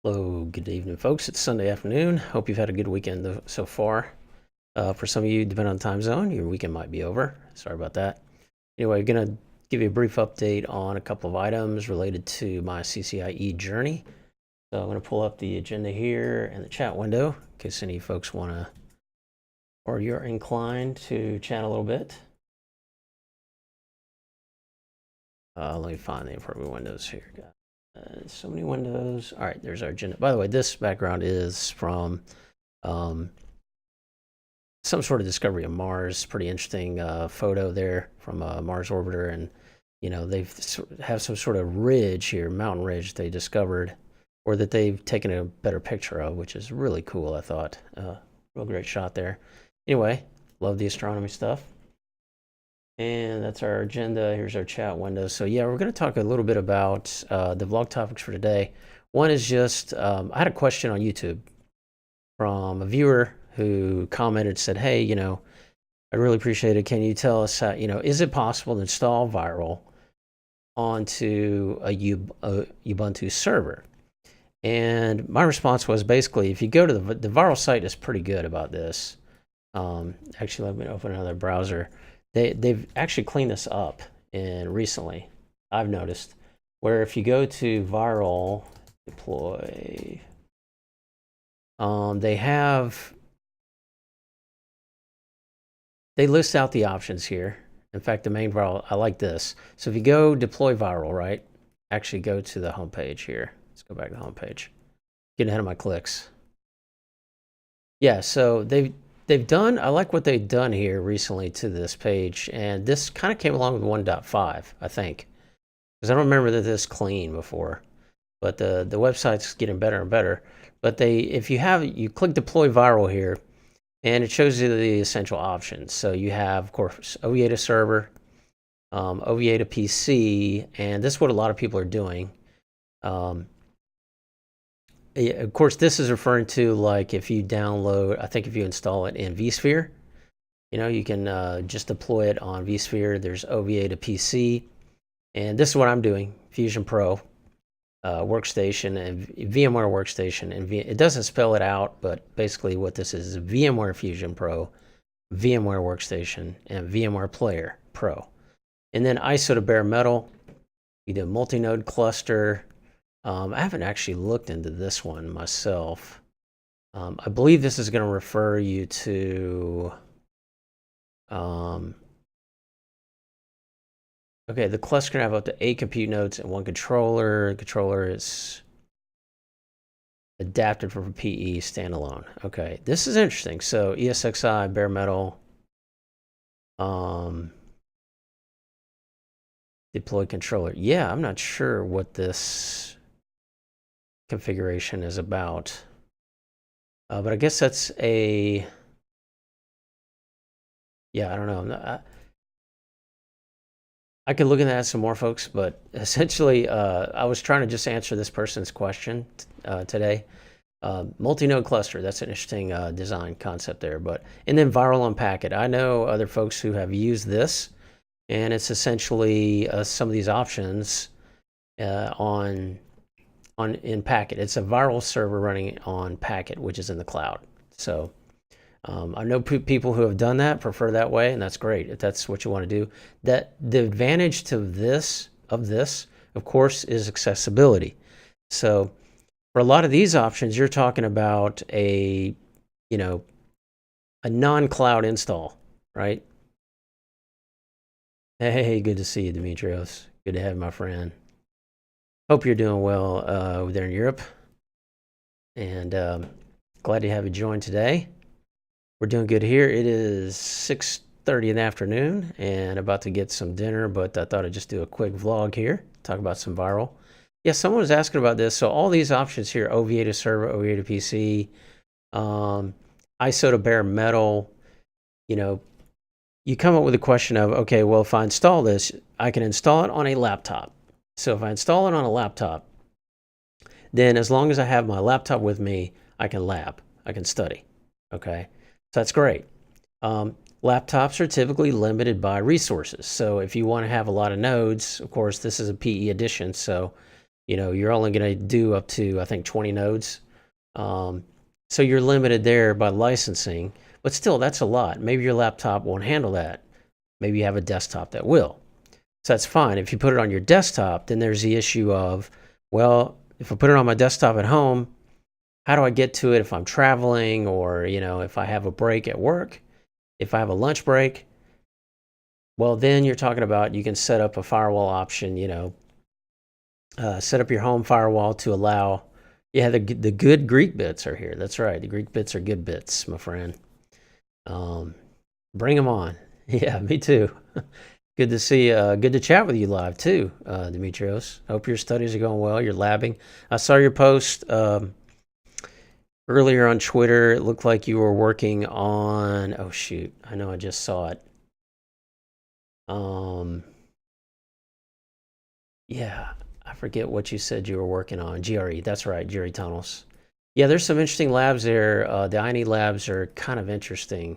Hello, good evening, folks. It's Sunday afternoon. Hope you've had a good weekend so far. For some of you, depending on the time zone, your weekend might be over. Sorry about that. Anyway, I'm going to give you a brief update on a couple of items related to my CCIE journey. So I'm going to pull up the agenda here in the chat window in case any folks want to, or you're inclined to chat a little bit. Let me find the appropriate windows here, guys. So many windows. All right, there's our agenda. By the way, this background is from some sort of discovery of Mars. Pretty interesting photo there from a Mars orbiter, and they have some sort of ridge here, mountain ridge they discovered, or that they've taken a better picture of, which is really cool. I thought, real great shot there. Anyway, love the astronomy stuff. And that's our agenda. Here's our chat window. So yeah, we're going to talk a little bit about the vlog topics for today. One is just, I had a question on YouTube from a viewer who commented, said, hey, I really appreciate it. Can you tell us how, is it possible to install VIRL onto a Ubuntu server? And my response was basically, if you go to the VIRL site is pretty good about this. Actually, let me open another browser. They've actually cleaned this up recently, I've noticed, where if you go to VIRL deploy, they list out the options here. In fact, the main VIRL, I like this. So if you go deploy VIRL, right? Actually go to the home page here. Let's go back to the home page. Getting ahead of my clicks. Yeah, so they've done, I like what they've done here recently to this page, and this kind of came along with 1.5, I think, because I don't remember that this clean before, but the website's getting better and better. But if you click deploy VIRL here, and it shows you the essential options. So you have, of course, OVA to server, OVA to PC, and this is what a lot of people are doing. Of course, this is referring to, like, if you download, I think if you install it in vSphere, you can just deploy it on vSphere. There's OVA to PC, and this is what I'm doing: Fusion Pro workstation and VMware workstation, and it doesn't spell it out, but basically what this is VMware Fusion Pro, VMware workstation, and VMware Player Pro. And then ISO to bare metal. You do a multi-node cluster. I haven't actually looked into this one myself. I believe this is going to refer you to okay, the cluster can have up to 8 compute nodes and 1 controller. The controller is adapted for PE standalone. Okay, this is interesting. So ESXi, bare metal, deploy controller. Yeah, I'm not sure what this configuration is about, but I guess that's I don't know. I could look into that some more, folks, but essentially I was trying to just answer this person's question today. Multi-node cluster, that's an interesting design concept there. And then VIRL on packet. I know other folks who have used this, and it's essentially some of these options in packet. It's a VIRL server running on packet, which is in the cloud. So I know people who have done that prefer that way, and that's great if that's what you want to do. That the advantage to this, of course, is accessibility. So for a lot of these options, you're talking about a non-cloud install, right? Hey, good to see you, Dimitrios. Good to have you, my friend. Hope you're doing well over there in Europe, and glad to have you join today. We're doing good here. It is 6:30 in the afternoon and about to get some dinner, but I thought I'd just do a quick vlog here, talk about some VIRL. Yeah, someone was asking about this. So all these options here, OVA to server, OVA to PC, ISO to bare metal, you come up with a question of, okay, well, if I install this, I can install it on a laptop. So if I install it on a laptop, then as long as I have my laptop with me, I can lab, I can study, okay? So that's great. Laptops are typically limited by resources. So if you want to have a lot of nodes, of course, this is a PE edition. So, you're only going to do up to, I think, 20 nodes. So you're limited there by licensing, but still, that's a lot. Maybe your laptop won't handle that. Maybe you have a desktop that will. So that's fine. If you put it on your desktop, then there's the issue of, well, if I put it on my desktop at home, how do I get to it if I'm traveling, or, if I have a break at work, if I have a lunch break? Well, then you're talking about, you can set up a firewall option, set up your home firewall to allow, the good Greek bits are here. That's right. The Greek bits are good bits, my friend. Bring them on. Yeah, me too. Good to see you. Good to chat with you live too, Demetrios. Hope your studies are going well. You're labbing. I saw your post earlier on Twitter. It looked like you were working on, oh shoot, I know I just saw it. Yeah, I forget what you said you were working on. GRE, that's right, GRE tunnels. Yeah, there's some interesting labs there. The INE labs are kind of interesting.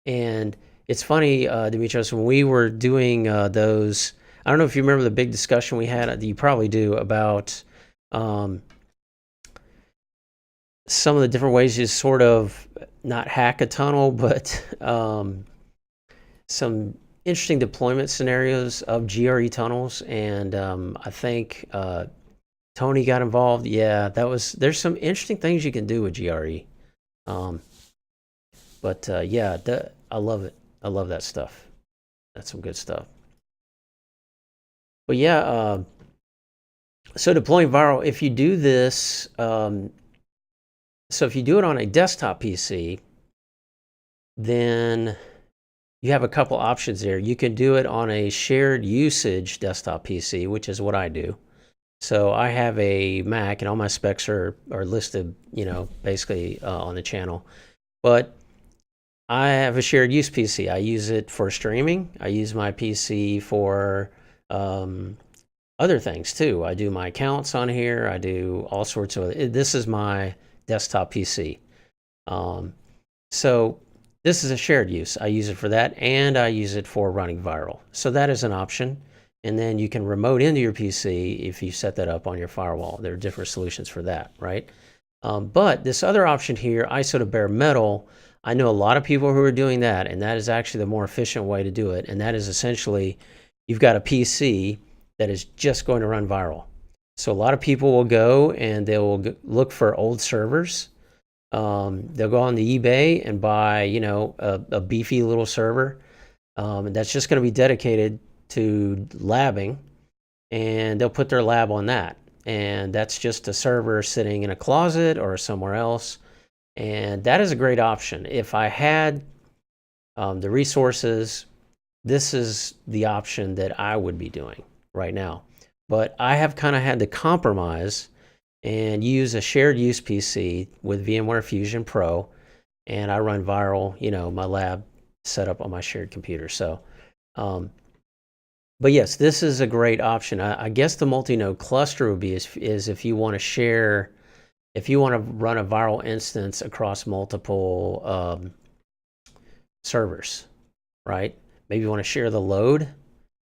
And it's funny, Demetrios, when we were doing those, I don't know if you remember the big discussion we had, you probably do, about some of the different ways you sort of not hack a tunnel, but some interesting deployment scenarios of GRE tunnels. And I think Tony got involved. Yeah, there's some interesting things you can do with GRE. But yeah, I love it. I love that stuff. That's some good stuff. But yeah, so deploying VIRL, if you do this, so if you do it on a desktop PC, then you have a couple options there. You can do it on a shared usage desktop PC, which is what I do. So I have a Mac, and all my specs are listed, basically on the channel. But I have a shared use PC. I use it for streaming. I use my PC for other things too. I do my accounts on here. I do all sorts of. This is my desktop PC. So this is a shared use. I use it for that, and I use it for running VIRL. So that is an option. And then you can remote into your PC if you set that up on your firewall. There are different solutions for that, right? But this other option here, ISO to bare metal, I know a lot of people who are doing that, and that is actually the more efficient way to do it. And that is essentially, you've got a PC that is just going to run VIRL. So a lot of people will go and they will look for old servers. They'll go on the eBay and buy, a beefy little server. And that's just going to be dedicated to labbing, and they'll put their lab on that. And that's just a server sitting in a closet or somewhere else. And that is a great option. If I had the resources, this is the option that I would be doing right now. But I have kind of had to compromise and use a shared use PC with VMware Fusion Pro, and I run VIRL, my lab set up on my shared computer. So, but yes, this is a great option. I guess the multi-node cluster would be is if you want to share, if you want to run a VIRL instance across multiple servers, right? Maybe you want to share the load.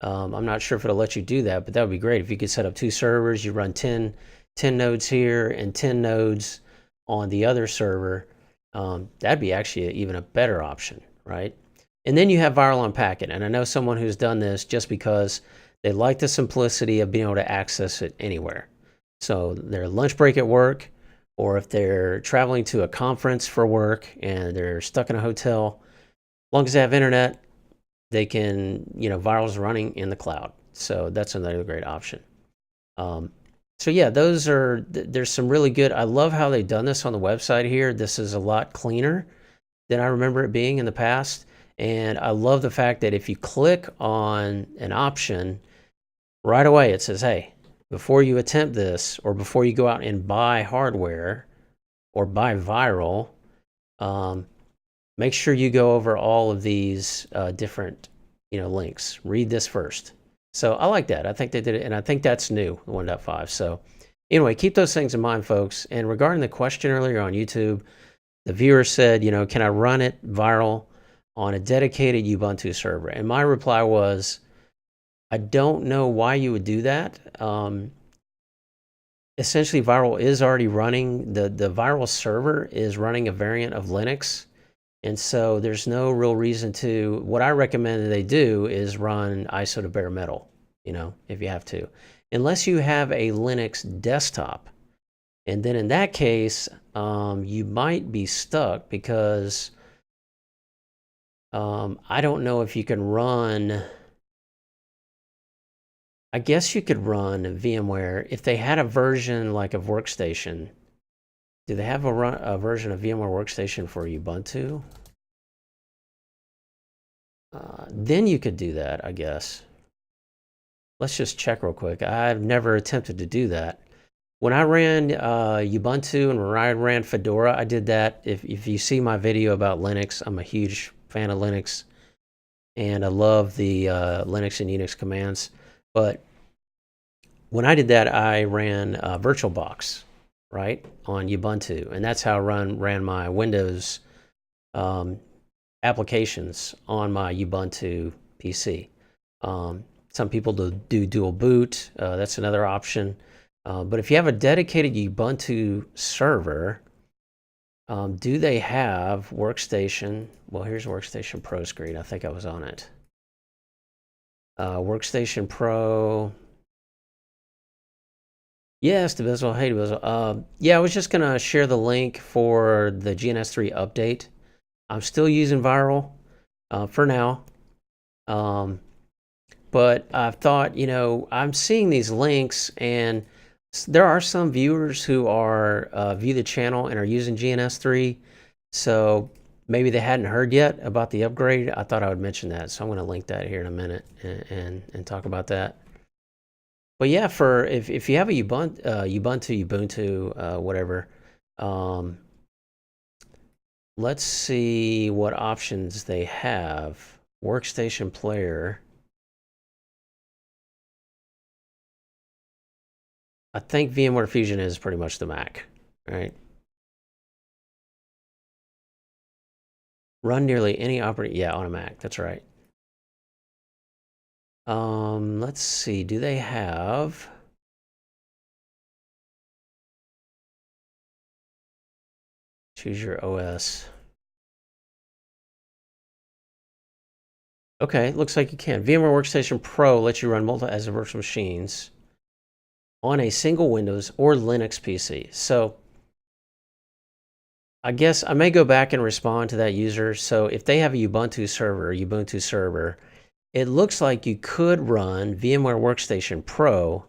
I'm not sure if it'll let you do that, but that would be great. If you could set up 2 servers, you run 10 nodes here and 10 nodes on the other server. That'd be actually even a better option, right? And then you have VIRL on packet. And I know someone who's done this just because they like the simplicity of being able to access it anywhere. So their lunch break at work, or if they're traveling to a conference for work and they're stuck in a hotel, as long as they have internet, they can, VIRL's running in the cloud. So that's another great option. So yeah, there's some really good, I love how they've done this on the website here. This is a lot cleaner than I remember it being in the past. And I love the fact that if you click on an option, right away it says, hey, before you attempt this, or before you go out and buy hardware or buy VIRL, make sure you go over all of these different links. Read this first. So I like that. I think they did it, and I think that's new, 1.5. So anyway, keep those things in mind, folks. And regarding the question earlier on YouTube, the viewer said, can I run it VIRL on a dedicated Ubuntu server? And my reply was, I don't know why you would do that. essentially VIRL is already running, the VIRL server is running a variant of Linux. And so there's no real reason to, what I recommend that they do is run ISO to bare metal, you know, if you have to. Unless you have a Linux desktop. And then in that case, you might be stuck because I don't know if you can run, I guess you could run VMware if they had a version like of Workstation. Do they have a version of VMware Workstation for Ubuntu? Then you could do that, I guess. Let's just check real quick. I've never attempted to do that. When I ran Ubuntu and when I ran Fedora, I did that. If you see my video about Linux, I'm a huge fan of Linux. And I love the Linux and Unix commands. But when I did that, I ran VirtualBox, right, on Ubuntu. And that's how I ran my Windows applications on my Ubuntu PC. Some people do dual boot. That's another option. But if you have a dedicated Ubuntu server, do they have Workstation? Well, here's Workstation Pro screen. I think I was on it. Workstation Pro. Yes, Divisible. Hey, Divisible. Yeah, I was just going to share the link for the GNS3 update. I'm still using VIRL for now. But I've thought, you know, I'm seeing these links, and there are some viewers who are view the channel and are using GNS3. So maybe they hadn't heard yet about the upgrade. I thought I would mention that. So I'm going to link that here in a minute and talk about that. But yeah, for if you have a Ubuntu, whatever, let's see what options they have. Workstation player. I think VMware Fusion is pretty much the Mac, right? Run nearly any operating, yeah, on a Mac. That's right. Let's see. Do they have? Choose your OS. Okay, looks like you can. VMware Workstation Pro lets you run multiple as virtual machines on a single Windows or Linux PC. So I guess I may go back and respond to that user. So if they have a Ubuntu server, it looks like you could run VMware Workstation Pro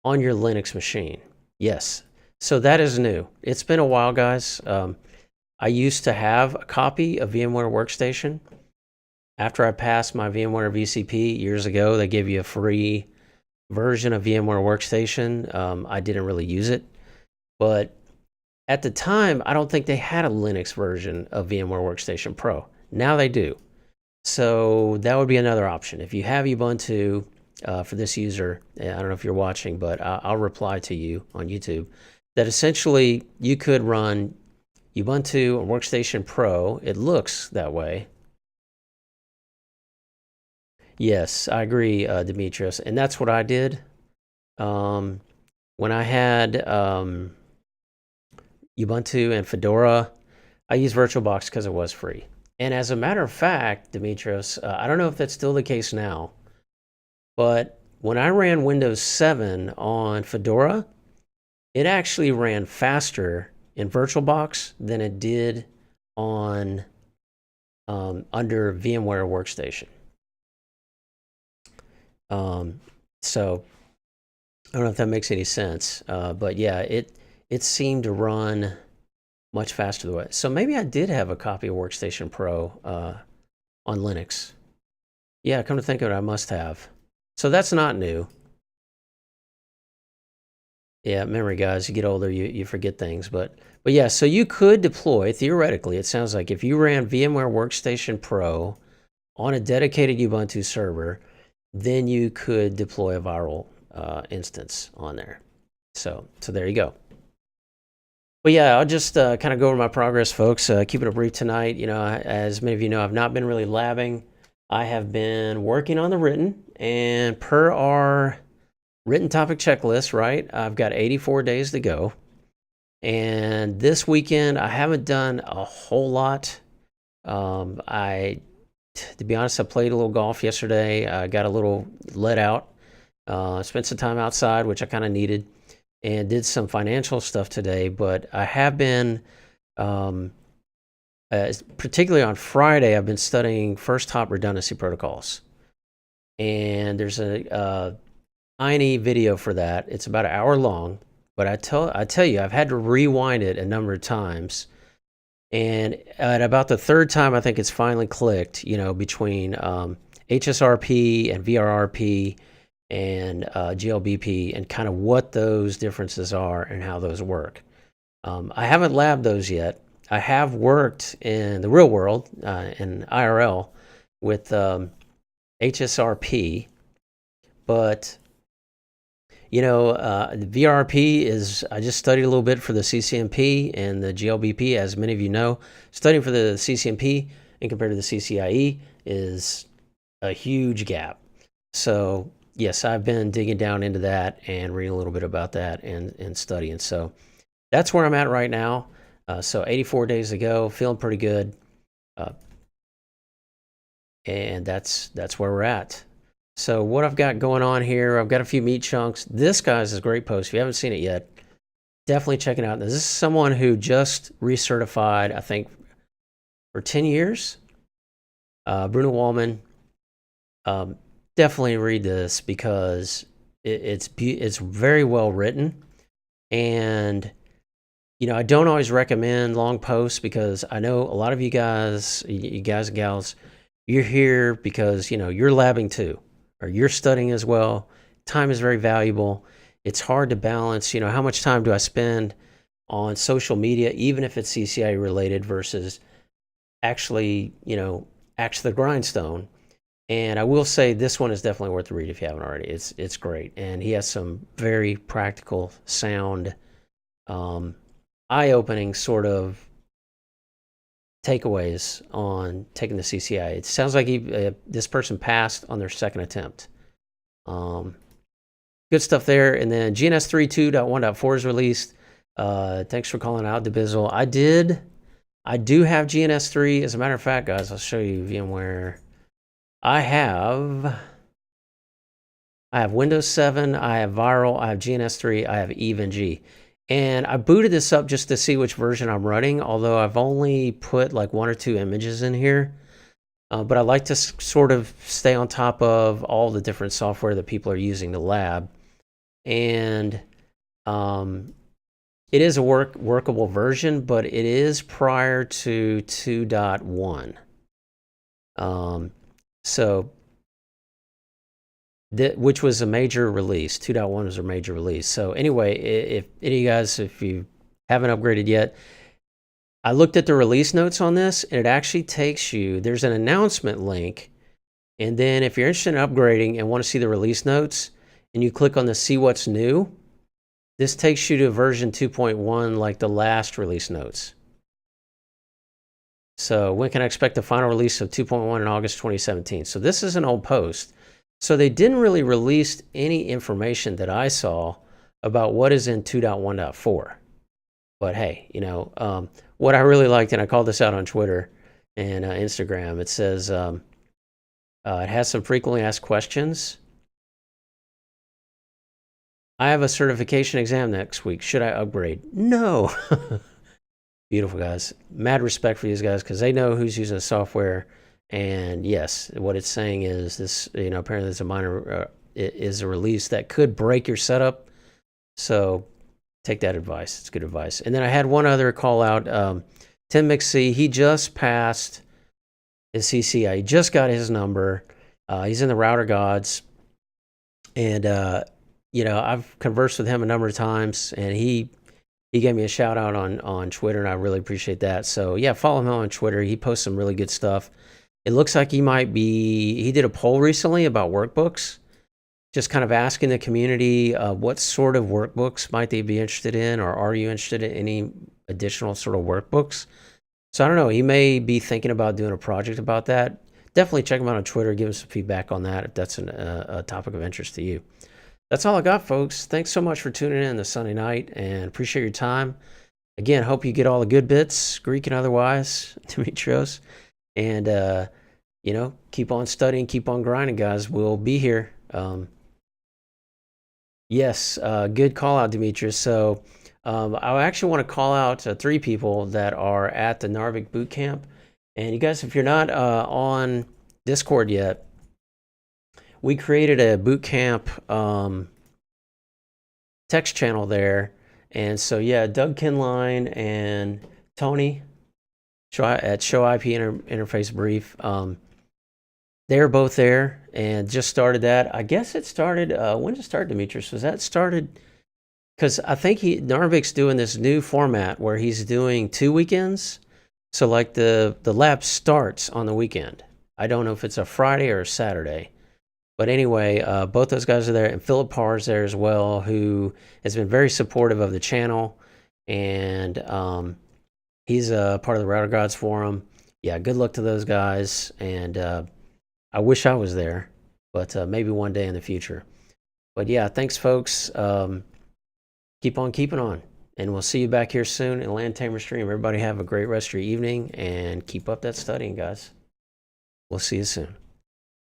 on your Linux machine. Yes. So that is new. It's been a while, guys. I used to have a copy of VMware Workstation. After I passed my VMware VCP years ago, they gave you a free version of VMware Workstation. I didn't really use it, but at the time, I don't think they had a Linux version of VMware Workstation Pro. Now they do. So that would be another option. If you have Ubuntu for this user, I don't know if you're watching, but I'll reply to you on YouTube, that essentially you could run Ubuntu and Workstation Pro. It looks that way. Yes, I agree, Demetrius. And that's what I did. When I had Ubuntu and Fedora, I used VirtualBox because it was free. And as a matter of fact, Demetrius, I don't know if that's still the case now, but when I ran Windows 7 on Fedora, it actually ran faster in VirtualBox than it did on under VMware Workstation. So I don't know if that makes any sense, but yeah, it seemed to run much faster the way. So maybe I did have a copy of Workstation Pro on Linux. Yeah, come to think of it, I must have. So that's not new. Yeah, memory, guys. You get older, you forget things. But yeah, so you could deploy, theoretically, it sounds like if you ran VMware Workstation Pro on a dedicated Ubuntu server, then you could deploy a VIRL instance on there. So there you go. But yeah, I'll just kind of go over my progress, folks. Keeping it brief tonight. You know, as many of you know, I've not been really labbing. I have been working on the written, and per our written topic checklist, right? I've got 84 days to go. And this weekend, I haven't done a whole lot. To be honest, I played a little golf yesterday. I got a little let out. Spent some time outside, which I kind of needed, and did some financial stuff today. But I have been, particularly on Friday, I've been studying first hop redundancy protocols. And there's a tiny video for that. It's about an hour long. But I tell you, I've had to rewind it a number of times. And at about the third time, I think it's finally clicked, between HSRP and VRRP and GLBP and kind of what those differences are and how those work. I haven't labbed those yet. I have worked in the real world, in IRL, with HSRP, but the VRP is, I just studied a little bit for the CCNP and the GLBP, as many of you know. Studying for the CCNP and compared to the CCIE is a huge gap. So, yes, I've been digging down into that and reading a little bit about that and studying. So, that's where I'm at right now. So, 84 days to go, feeling pretty good. And that's where we're at. So what I've got going on here, I've got a few meat chunks. This, guys, is a great post. If you haven't seen it yet, definitely check it out. This is someone who just recertified, I think, for 10 years. Bruno Wallman. Definitely read this because it's very well written. And, I don't always recommend long posts because I know a lot of you guys and gals, you're here because, you're labbing too. Or you're studying as well. Time is very valuable. It's hard to balance, how much time do I spend on social media, even if it's CCIE related, versus actually, axe to the grindstone. And I will say this one is definitely worth the read if you haven't already. It's great. And he has some very practical, sound, eye-opening sort of takeaways on taking the CCIE. It sounds like this person passed on their second attempt. Good stuff there. And then GNS3 2.1.4 is released. Thanks for calling out, DeBizzle. I do have GNS3. As a matter of fact, guys, I'll show you VMware. I have Windows 7, I have VIRL, I have GNS3, I have EVE-NG. And I booted this up just to see which version I'm running, although I've only put like 1 or 2 images in here. But I like to sort of stay on top of all the different software that people are using to lab. And it is a workable version, but it is prior to 2.1. Which was a major release. 2.1 was a major release. So anyway, if any of you guys, if you haven't upgraded yet, I looked at the release notes on this, and it actually takes you, there's an announcement link, and then if you're interested in upgrading and want to see the release notes, and you click on the see what's new, this takes you to version 2.1, like the last release notes. So when can I expect the final release of 2.1 in August 2017? So this is an old post. So they didn't really release any information that I saw about what is in 2.1.4. But hey, what I really liked, and I called this out on Twitter and Instagram, it says it has some frequently asked questions. I have a certification exam next week. Should I upgrade? No. Beautiful, guys. Mad respect for these guys because they know who's using the software. And yes, what it's saying is this, apparently there's a minor, is a release that could break your setup. So take that advice. It's good advice. And then I had one other call out. Tim McC, he just passed his CCIE. He just got his number. He's in the router gods. And, I've conversed with him a number of times, and he gave me a shout out on Twitter, and I really appreciate that. So yeah, follow him on Twitter. He posts some really good stuff. It looks like he did a poll recently about workbooks, just kind of asking the community what sort of workbooks might they be interested in, or are you interested in any additional sort of workbooks? So I don't know, he may be thinking about doing a project about that. Definitely check him out on Twitter, give him some feedback on that if that's a topic of interest to you. that's all I got, folks. Thanks so much for tuning in this Sunday night, and appreciate your time. Again, hope you get all the good bits, Greek and otherwise, Demetrios. And, you know, keep on studying, keep on grinding, guys. We'll be here. Yes, good call out, Demetrius. So I actually want to call out 3 people that are at the Narvik boot camp. And you guys, if you're not on Discord yet, we created a boot camp text channel there. And so, yeah, Doug Kinline and Tony at Show IP Interface Brief, they're both there and just started that. I guess it started, when did it start, Demetrius? Was that started? Because I think Narvik's doing this new format where he's doing 2 weekends. So like the lab starts on the weekend. I don't know if it's a Friday or a Saturday. But anyway, both those guys are there, and Philip Parr's there as well, who has been very supportive of the channel, and he's a part of the Router Gods Forum. Yeah, good luck to those guys, and I wish I was there, but maybe one day in the future. But yeah, thanks, folks. Keep on keeping on, and we'll see you back here soon in Land Tamer Stream. Everybody have a great rest of your evening, and keep up that studying, guys. We'll see you soon.